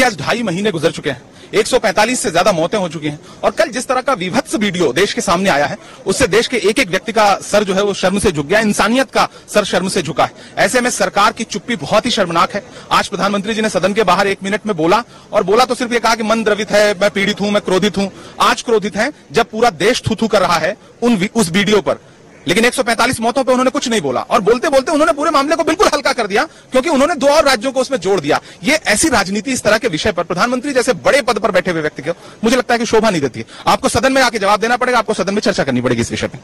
आज 2.5 महीने गुजर चुके हैं, 145 से ज्यादा मौतें हो चुकी हैं और कल जिस तरह का विभत्स वीडियो देश के सामने आया है उससे देश के एक एक व्यक्ति का सर जो है वो शर्म से झुक गया, इंसानियत का सर शर्म से झुका है। ऐसे में सरकार की चुप्पी बहुत ही शर्मनाक है। आज प्रधानमंत्री जी ने सदन के बाहर 1 मिनट में बोला और बोला तो सिर्फ ये कहा कि मन द्रवित है, मैं पीड़ित हूं, मैं क्रोधित हूं। आज क्रोधित है जब पूरा देश थू थू कर रहा है उस वीडियो पर, लेकिन 145 मौतों पे उन्होंने कुछ नहीं बोला और बोलते बोलते उन्होंने पूरे मामले को बिल्कुल हल्का कर दिया क्योंकि उन्होंने 2 और राज्यों को उसमें जोड़ दिया। ये ऐसी राजनीति इस तरह के विषय पर प्रधानमंत्री जैसे बड़े पद पर बैठे हुए व्यक्ति को मुझे लगता है कि शोभा नहीं देती है। आपको सदन में आके जवाब देना पड़ेगा, आपको सदन में चर्चा करनी पड़ेगी इस विषय पर।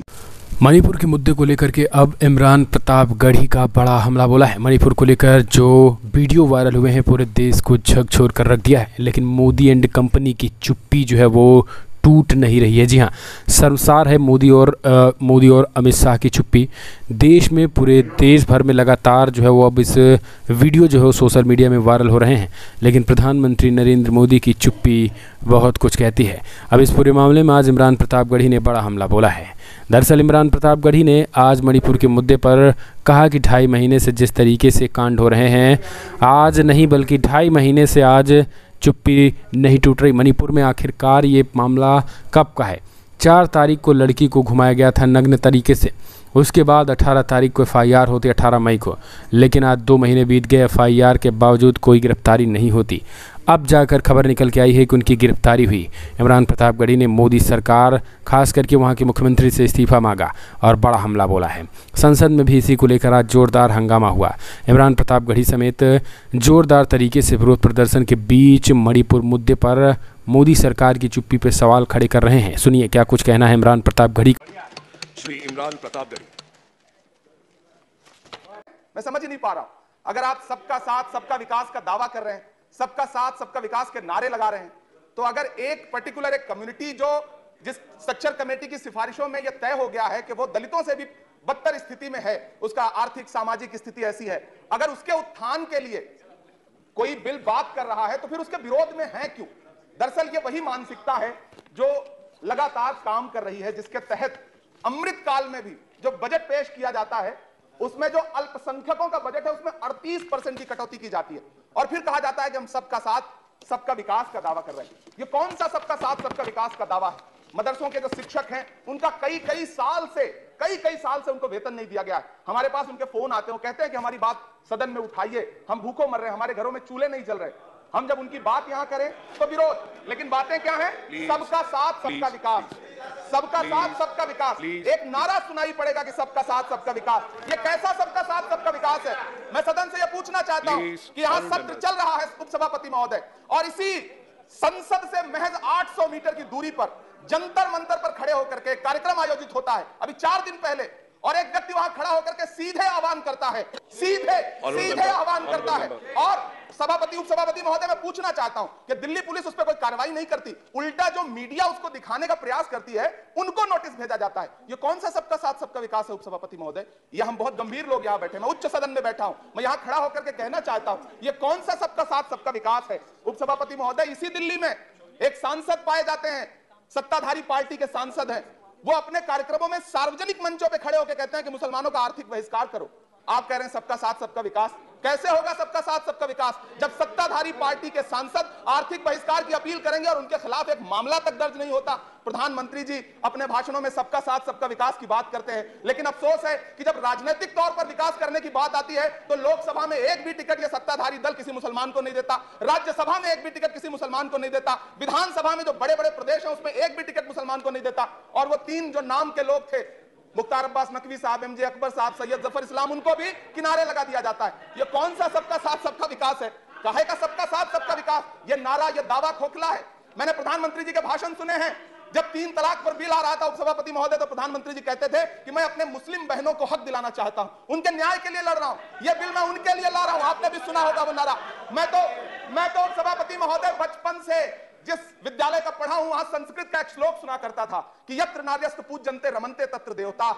मणिपुर के मुद्दे को लेकर के अब इमरान प्रतापगढ़ी का बड़ा हमला बोला है। मणिपुर को लेकर जो वीडियो वायरल हुए हैं पूरे देश को झकझोर कर रख दिया है, लेकिन मोदी एंड कंपनी की चुप्पी जो है वो टूट नहीं रही है। जी हाँ, शर्मसार है मोदी और अमित शाह की चुप्पी। देश में पूरे देश भर में लगातार जो है वो अब इस वीडियो जो है वो सोशल मीडिया में वायरल हो रहे हैं, लेकिन प्रधानमंत्री नरेंद्र मोदी की चुप्पी बहुत कुछ कहती है। अब इस पूरे मामले में आज इमरान प्रतापगढ़ी ने बड़ा हमला बोला है। दरअसल इमरान प्रतापगढ़ी ने आज मणिपुर के मुद्दे पर कहा कि 2.5 महीने से जिस तरीके से कांड हो रहे हैं, आज नहीं बल्कि 2.5 महीने से आज चुप्पी नहीं टूट रही। मणिपुर में आखिरकार ये मामला कब का है? 4 तारीख को लड़की को घुमाया गया था नग्न तरीके से, उसके बाद 18 तारीख को FIR होती, 18 मई को, लेकिन आज 2 महीने बीत गए, FIR के बावजूद कोई गिरफ्तारी नहीं होती। अब जाकर खबर निकल के आई है कि उनकी गिरफ्तारी हुई। इमरान प्रतापगढ़ी ने मोदी सरकार खास करके वहां के मुख्यमंत्री से इस्तीफा मांगा और बड़ा हमला बोला है। संसद में भी इसी को लेकर आज जोरदार हंगामा हुआ। इमरान प्रतापगढ़ी समेत जोरदार तरीके से विरोध प्रदर्शन के बीच मणिपुर मुद्दे पर मोदी सरकार की चुप्पी पर सवाल खड़े कर रहे हैं। सुनिए क्या कुछ कहना है इमरान प्रतापगढ़ी। श्री इमरान प्रतापगढ़ी, मैं समझ ही नहीं पा रहा हूं, अगर आप सबका साथ सबका विकास का दावा कर रहे हैं, सबका साथ सबका विकास के नारे लगा रहे हैं, तो अगर एक पर्टिकुलर एक कम्युनिटी जो जिस स्ट्रक्चर कमेटी की सिफारिशों में यह तय हो गया है कि वो दलितों से भी बदतर स्थिति में है, उसका आर्थिक सामाजिक स्थिति ऐसी है, अगर उसके उत्थान के लिए कोई बिल बात कर रहा है तो फिर उसके विरोध में है क्यों? दरअसल ये वही मानसिकता है जो लगातार काम कर रही है, जिसके तहत अमृत काल में भी जो बजट पेश किया जाता है उसमें जो अल्पसंख्यकों का बजट है उसमें 38% की कटौती की जाती है और फिर कहा जाता है कि हम सबका साथ सबका विकास का दावा कर रहे हैं। ये कौन सा सबका साथ सबका विकास का दावा है? मदरसों के जो शिक्षक हैं उनका कई साल से उनको वेतन नहीं दिया गया है। हमारे पास उनके फोन आते हैं, कहते हैं कि हमारी बात सदन में उठाइए, हम भूखों मर रहे हैं, हमारे घरों में चूल्हे नहीं जल रहे। हम जब उनकी बात यहां करें तो विरोध, लेकिन बातें क्या है? सबका साथ सबका विकास, सबका साथ सबका विकास। एक नारा सुनाई पड़ेगा कि सबका साथ सबका विकास। ये कैसा सबका साथ सबका विकास है? मैं सदन से यह पूछना चाहता हूं कि यहां सत्र चल रहा है उपसभापति महोदय, और इसी संसद से महज 800 मीटर की दूरी पर जंतर मंतर पर खड़े होकर के कार्यक्रम आयोजित होता है अभी 4 दिन पहले, और एक व्यक्ति वहां खड़ा होकर के सीधे आह्वान करता है, सीधे आह्वान करता है। और सभापति उपसभापति महोदय, मैं पूछना चाहता हूं कि दिल्ली पुलिस उस पर कोई कार्रवाई नहीं करती, उल्टा जो मीडिया उसको दिखाने का प्रयास करती है उनको नोटिस भेजा जाता है। ये कौन सा सबका साथ सबका विकास है उपसभापति महोदय? ये हम बहुत गंभीर लोग यहां बैठे, मैं उच्च सदन में बैठा हूं, मैं यहां खड़ा होकर के कहना चाहता हूं ये कौन सा सबका साथ सबका विकास है उपसभापति महोदय? इसी दिल्ली में एक सांसद पाए जाते हैं, सत्ताधारी पार्टी के सांसद हैं, वो अपने कार्यक्रमों में सार्वजनिक मंचों पे खड़े होकर कहते हैं कि मुसलमानों का आर्थिक बहिष्कार करो। आप कह रहे हैं सबका साथ सबका विकास? कैसे होगा सबका साथ सबका विकास जब सत्ताधारी पार्टी के सांसद आर्थिक बहिष्कार की अपील करेंगे और उनके खिलाफ एक मामला तक दर्ज नहीं होता? प्रधानमंत्री जी अपने भाषणों में सबका साथ सबका विकास की बात करते हैं, लेकिन अफसोस है कि जब राजनीतिक तौर पर विकास करने की बात आती है तो लोकसभा में एक भी टिकट ये सत्ताधारी दल किसी मुसलमान को नहीं देता, राज्यसभा में एक भी टिकट किसी मुसलमान को नहीं देता, विधानसभा में जो बड़े बड़े प्रदेश है उसमें एक भी टिकट मुसलमान को नहीं देता। और वो 3 जो नाम के लोग थे, मुख्तार अब्बास नकवी साहब, MJ अकबर साहब, सैयद जफर इस्लाम, उनको भी किनारे लगा दिया जाता है। ये कौन सा सबका साथ सबका विकास है? काहे का सबका साथ सबका विकास? ये नारा, ये दावा खोखला है। मैंने प्रधानमंत्री जी के भाषण सुने हैं, जब 3 तलाक पर बिल आ रहा था उपसभापति महोदय, तो प्रधानमंत्री जी कहते थे कि मैं अपने मुस्लिम बहनों को हक दिलाना चाहता हूं, उनके न्याय के लिए लड़ रहा हूं, यह बिल मैं उनके लिए ला रहा हूं। आपने भी सुना होगा वो नारा। मैं तो उपसभापति महोदय बचपन से जिस विद्यालय का पढ़ा हूं वहां संस्कृत का एक श्लोक सुना करता था कि यत्र नार्यस्तु पूज्यन्ते रमन्ते तत्र देवता।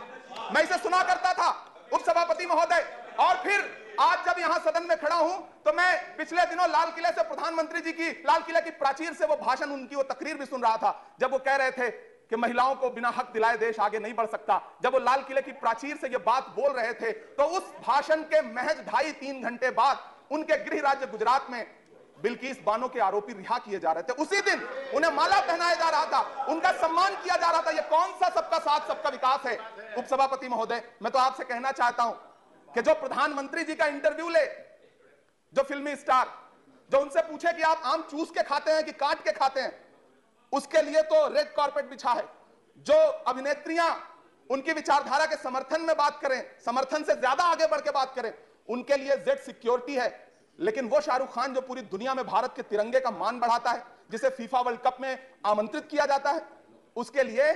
मैं इसे सुना करता था उपसभापति महोदय। और फिर आज जब यहां सदन में खड़ा हूं तो मैं पिछले दिनों लाल किले से प्रधानमंत्री जी की, लाल किले की प्राचीर से वो भाषण, उनकी वो तकरीर भी सुन रहा था, जब वो कह रहे थे कि महिलाओं को बिना हक दिलाए देश आगे नहीं बढ़ सकता। जब वो लाल किले की प्राचीर से ये बात बोल रहे थे तो उस भाषण के महज 2.5-3 घंटे बाद उनके गृह राज्य गुजरात में बिल्किस बानो के आरोपी रिहा किए जा रहे थे, उसी दिन उन्हें माला पहनाया जा रहा था, उनका सम्मान किया जा रहा था। ये कौन सा सबका साथ सबका विकास है? उपसभापति महोदय, मैं तो आपसे कहना चाहता हूं कि जो प्रधानमंत्री जी का इंटरव्यू ले, जो फिल्मी स्टार, जो उनसे पूछे कि आप आम चूस के खाते हैं कि काट के खाते हैं, उसके लिए तो रेड कारपेट बिछा है। जो अभिनेत्रियां उनकी विचारधारा के समर्थन में बात करें, समर्थन से ज्यादा आगे बढ़ के बात करें, उनके लिए जेड सिक्योरिटी है। लेकिन वो शाहरुख खान जो पूरी दुनिया में भारत के तिरंगे का मान बढ़ाता है, जिसे फीफा वर्ल्ड कप में आमंत्रित किया जाता है, उसके लिए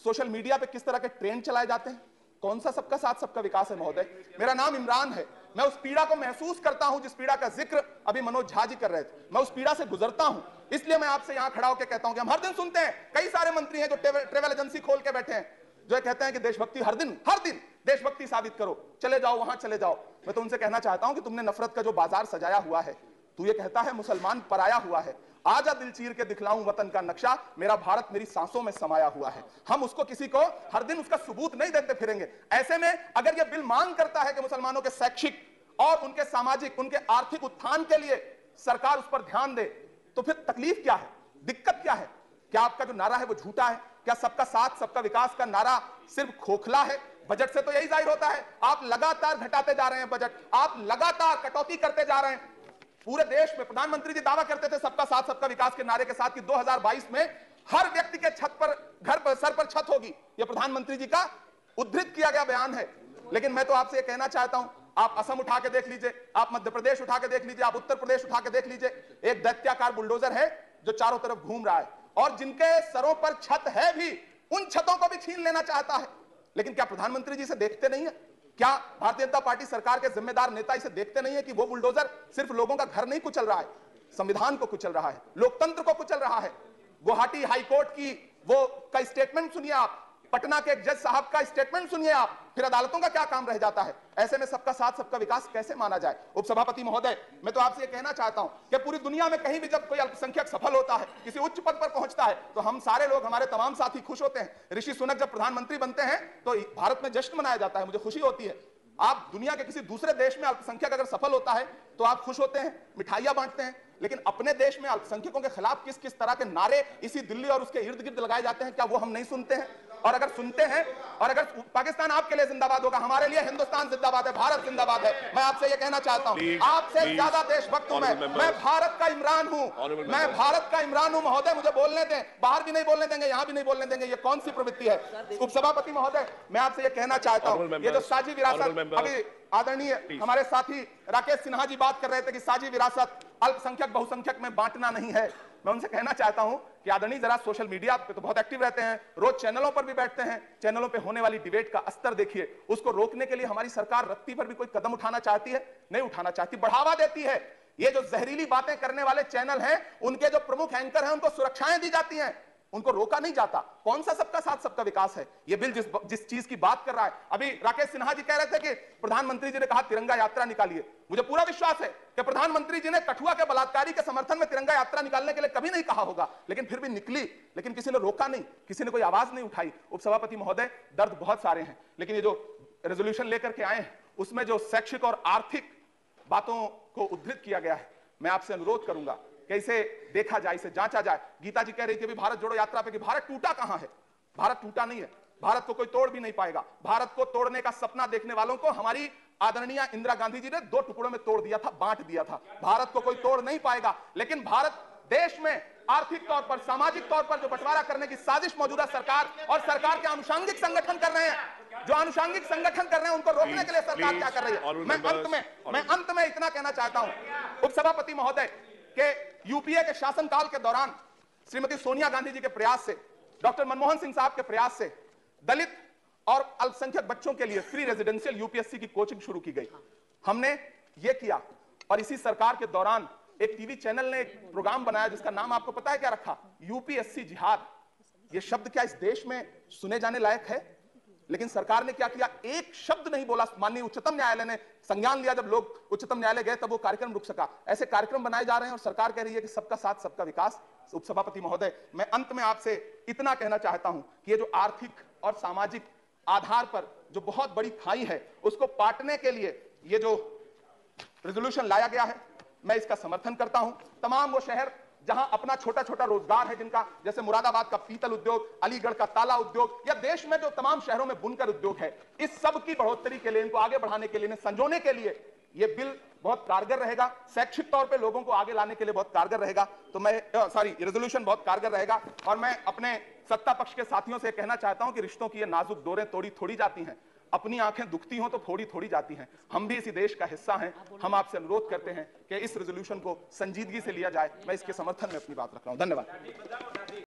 सोशल मीडिया पे किस तरह के ट्रेंड चलाए जाते हैं? कौन सा सबका साथ सबका विकास है महोदय? मेरा नाम इमरान है, मैं उस पीड़ा को महसूस करता हूं जिस पीड़ा का जिक्र अभी मनोज झा जी कर रहे थे। मैं उस पीड़ा से गुजरता हूं, इसलिए मैं आपसे यहां खड़ा होकर कहता हूं कि हम हर दिन सुनते हैं, कई सारे मंत्री हैं जो ट्रेवल एजेंसी खोल के बैठे हैं, जो कहते हैं कि देशभक्ति हर दिन देशभक्ति साबित करो, चले जाओ वहां चले जाओ। मैं तो उनसे कहना चाहता हूं कि तुमने नफरत का जो बाजार सजाया हुआ है, तू ये कहता है मुसलमान पराया हुआ है, आजा दिल चीर के दिखलाऊं वतन का नक्शा, मेरा भारत मेरी सांसों में समाया हुआ है। हम उसको किसी को हर दिन उसका सबूत नहीं देते फिरेंगे। ऐसे में अगर यह बिल मांग करता है कि मुसलमानों के शैक्षिक और उनके सामाजिक, उनके आर्थिक उत्थान के लिए सरकार उस पर ध्यान दे, तो फिर तकलीफ क्या है, दिक्कत क्या है? क्या आपका जो नारा है वो झूठा है? क्या सबका साथ सबका विकास का नारा सिर्फ खोखला है? बजट से तो यही जाहिर होता है, आप लगातार घटाते जा रहे हैं बजट, आप लगातार कटौती करते जा रहे हैं। पूरे देश में प्रधानमंत्री जी दावा करते थे सबका साथ सबका विकास के नारे के साथ कि 2022 में हर व्यक्ति के छत पर, घर पर, सर पर छत होगी। यह प्रधानमंत्री जी का उद्धृत किया गया बयान है। लेकिन मैं तो आपसे यह कहना चाहता हूं, आप असम उठा के देख लीजिए, आप मध्य प्रदेश उठा के देख लीजिए, आप उत्तर प्रदेश उठा के देख लीजिए, एक दैत्याकार बुलडोजर है जो चारों तरफ घूम रहा है और जिनके सरों पर छत है भी, उन छतों को भी छीन लेना चाहता है। लेकिन क्या प्रधानमंत्री जी इसे देखते नहीं है? क्या भारतीय जनता पार्टी सरकार के जिम्मेदार नेता इसे देखते नहीं है कि वो बुलडोजर सिर्फ लोगों का घर नहीं कुचल रहा है, संविधान को कुचल रहा है, लोकतंत्र को कुचल रहा है। गुवाहाटी हाईकोर्ट की वो का स्टेटमेंट सुनिए आप, पटना के एक जज साहब का स्टेटमेंट सुनिए आप, फिर अदालतों का क्या काम रह जाता है? ऐसे में सबका साथ सबका विकास कैसे माना जाए? उपसभापति महोदय, मैं तो आपसे ये कहना चाहता हूं कि पूरी दुनिया में कहीं भी जब कोई अल्पसंख्यक सफल होता है, किसी उच्च पद पर पहुंचता है, तो हम सारे लोग, हमारे तमाम साथी खुश होते हैं। ऋषि सुनक जब प्रधानमंत्री बनते हैं तो भारत में जश्न मनाया जाता है, मुझे खुशी होती है। आप दुनिया के किसी दूसरे देश में अल्पसंख्यक अगर सफल होता है तो आप खुश होते हैं, मिठाइयां बांटते हैं। लेकिन अपने देश में अल्पसंख्यकों के खिलाफ किस किस तरह के नारे इसी दिल्ली और उसके इर्द गिर्द लगाए जाते हैं, क्या वो हम नहीं सुनते हैं? और अगर सुनते हैं, और अगर पाकिस्तान आपके लिए जिंदाबाद होगा, हमारे लिए हिंदुस्तान जिंदाबाद है, भारत जिंदाबाद है। मैं आपसे ये कहना चाहता हूं, आपसे ज्यादा देशभक्त हूं मैं भारत का इमरान हूं, मैं भारत का इमरान हूं महोदय, मुझे बोलने दें। बाहर भी नहीं बोलने देंगे, यहां भी नहीं बोलने देंगे। ये कौन सी प्रवृत्ति है? उपसभापति महोदय, मैं आपसे ये कहना चाहता हूं, ये जो साझी विरासत, अभी आदरणीय हमारे साथी राकेश सिन्हा जी बात कर रहे थे कि साझी विरासत अल्पसंख्यक बहुसंख्यक में बांटना नहीं है। मैं उनसे कहना चाहता हूं कि आदरणीय जरा सोशल मीडिया पे तो बहुत एक्टिव रहते हैं, रोज चैनलों पर भी बैठते हैं, चैनलों पे होने वाली डिबेट का स्तर देखिए। उसको रोकने के लिए हमारी सरकार रत्ती पर भी कोई कदम उठाना चाहती है? नहीं उठाना चाहती, बढ़ावा देती है। ये जो जहरीली बातें करने वाले चैनल हैं, उनके जो प्रमुख एंकर हैं, उनको सुरक्षाएं दी जाती हैं, उनको रोका नहीं जाता। कौन सा सबका साथ सबका विकास है? ये बिल जिस चीज की बात कर रहा है, अभी राकेश सिन्हा जी कह रहे थे कि प्रधानमंत्री जी ने कहा तिरंगा यात्रा निकालिए। मुझे पूरा विश्वास है कि प्रधानमंत्री जी ने कठुआ के बलात्कारी के समर्थन में तिरंगा यात्रा निकालने के लिए कभी नहीं कहा होगा, लेकिन फिर भी निकली, लेकिन किसी ने रोका नहीं, किसी ने कोई आवाज नहीं उठाई। उपसभापति महोदय, दर्द बहुत सारे हैं, लेकिन ये जो रेजोल्यूशन लेकर के आए हैं उसमें जो शैक्षिक और आर्थिक बातों को उद्धृत किया गया है, मैं आपसे अनुरोध करूंगा कि इसे देखा जाए, इसे जांचा जाए। गीता जी कह रही थी अभी भारत जोड़ो यात्रा पे कि भारत टूटा कहां है? भारत टूटा नहीं है, भारत को कोई तोड़ भी नहीं पाएगा। भारत को तोड़ने का सपना देखने वालों को हमारी आदरणीय इंदिरा गांधी जी ने 2 टुकड़ों में तोड़ दिया था, बांट दिया था। भारत को कोई तोड़ नहीं पाएगा, लेकिन भारत देश में आर्थिक तौर पर, सामाजिक तौर पर जो बंटवारा करने की साजिश मौजूदा सरकार और सरकार के आनुषंगिक संगठन कर रहे हैं, जो आनुषंगिक संगठन कर रहे हैं, उनको रोकने के लिए सरकार क्या कर रही है? मैं अंत में इतना कहना चाहता हूं उपसभापति महोदय के यूपीए के शासनकाल के दौरान श्रीमती सोनिया गांधी जी के प्रयास से, डॉक्टर मनमोहन सिंह साहब के प्रयास से दलित और अल्पसंख्यक बच्चों के लिए फ्री रेजिडेंशियल यूपीएससी की कोचिंग शुरू की गई। हमने ये किया और इसी सरकार के दौरान एक टीवी चैनल ने एक प्रोग्राम बनाया जिसका नाम आपको पता है क्या रखा? यूपीएससी जिहाद। ये शब्द क्या इस देश में सुने जाने लायक है? लेकिन सरकार ने क्या किया? एक शब्द नहीं बोला। माननीय उच्चतम न्यायालय ने संज्ञान लिया, जब लोग उच्चतम न्यायालय गए तब वो कार्यक्रम रुक सका। ऐसे कार्यक्रम बनाए जा रहे हैं और सरकार कह रही है कि सबका साथ सबका विकास। उपसभापति महोदय, मैं अंत में आपसे इतना कहना चाहता हूं कि ये जो आर्थिक और सामाजिक आधार पर जो बहुत बड़ी खाई है, उसको पाटने के लिए ये जो रेजोल्यूशन लाया गया है, मैं इसका समर्थन करता हूं। तमाम वो शहर जहां अपना छोटा छोटा रोजगार है, जिनका जैसे मुरादाबाद का पीतल उद्योग, अलीगढ़ का ताला उद्योग, या देश में जो तमाम शहरों में बुनकर उद्योग है, इस सब की बढ़ोतरी के लिए, इनको आगे बढ़ाने के लिए, इन्हें संजोने के लिए ये बिल बहुत कारगर रहेगा। शैक्षिक तौर पे लोगों को आगे लाने के लिए बहुत कारगर रहेगा। तो मैं रेजोल्यूशन बहुत कारगर रहेगा। और मैं अपने सत्ता पक्ष के साथियों से कहना चाहता हूं कि रिश्तों की ये नाजुक डोरें तोड़ी थोड़ी जाती हैं, अपनी आंखें दुखती हो तो फोड़ी थोड़ी जाती हैं। हम भी इसी देश का हिस्सा हैं। हम आपसे अनुरोध करते हैं कि इस रेजोल्यूशन को संजीदगी से लिया जाए। मैं इसके समर्थन में अपनी बात रख रहा हूं। धन्यवाद।